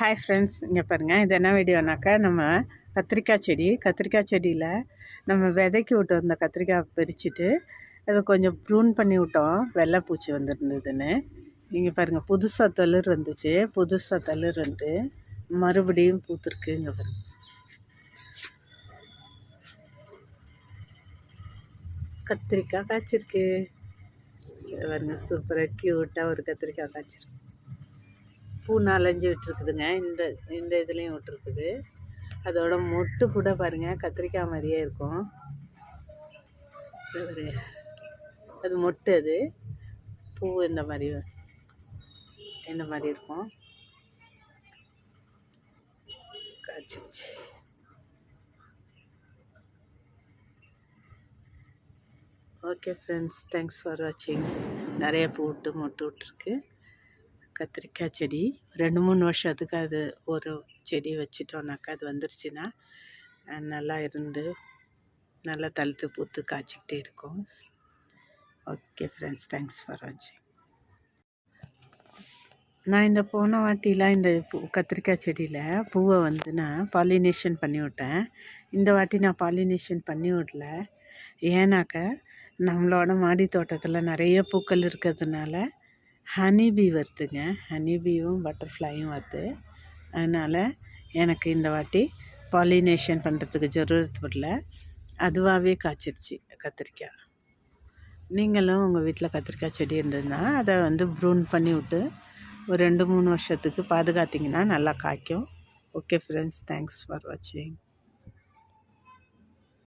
Hi friends, இங்கே பாருங்கள். இது என்ன வீடியோனாக்கா, நம்ம கத்திரிக்காய் செடியில் நம்ம விதைக்கி விட்டு வந்த கத்திரிக்காய் பறிச்சுட்டு அதை கொஞ்சம் ப்ரூன் பண்ணி விட்டோம். வெள்ளைப்பூச்சி வந்துருந்ததுன்னு. இங்கே பாருங்கள், புதுசாக தளிர் இருந்துச்சு. புதுசாக தளிர் வந்து மறுபடியும் பூத்துருக்கு. இங்கே பாருங்கள், கத்திரிக்காய் காய்ச்சிருக்கு. பாருங்க, சூப்பராக க்யூட்டாக ஒரு கத்திரிக்காய் காய்ச்சிருக்கு. பூ 4-5 விட்டுருக்குதுங்க. இந்த இதுலேயும் விட்டுருக்குது. அதோட மொட்டு கூட பாருங்கள், கத்திரிக்காய் மாதிரியே இருக்கும். அது மொட்டு, அது பூ இந்த மாதிரி இருக்கும். காய்ச்சிருச்சு. ஓகே ஃப்ரெண்ட்ஸ், தேங்க்ஸ் ஃபார் வாட்சிங். நிறைய பூ விட்டு மொட்டு விட்டுருக்கு கத்திரிக்காய் செடி. 2-3 வருஷத்துக்கு அது ஒரு செடி வச்சிட்டோம்னாக்கா அது வந்துருச்சுன்னா நல்லா இருந்து நல்லா தழுத்து பூத்து காய்ச்சிக்கிட்டே இருக்கும். ஓகே ஃப்ரெண்ட்ஸ், தேங்க்ஸ் ஃபார் வாட்சிங். நான் இந்த போன வாட்டிலாம் இந்த கத்திரிக்காய் செடியில் பூவை வந்து நான் பாலினேஷன் பண்ணி விட்டேன். இந்த வாட்டி நான் பாலினேஷன் பண்ணி விடல. ஏன்னாக்க நம்மளோட மாடி தோட்டத்தில் நிறைய பூக்கள் இருக்கிறதுனால ஹனிபீ வருதுங்க. ஹனிபீயும் பட்டர்ஃப்ளையும் வருது. அதனால் எனக்கு இந்த வாட்டி பாலினேஷன் பண்ணுறதுக்கு ஜரூரத் வரல. அதுவாகவே காய்ச்சிருச்சு கத்திரிக்காய். நீங்களும் உங்கள் வீட்டில் கத்திரிக்காய் செடி இருந்ததுன்னா அதை வந்து ப்ரூன் பண்ணி விட்டு ஒரு 2-3 வருஷத்துக்கு பாதுகாத்திங்கன்னா நல்லா காய்க்கும். ஓகே ஃப்ரெண்ட்ஸ், தேங்க்ஸ் ஃபார் வாட்சிங்.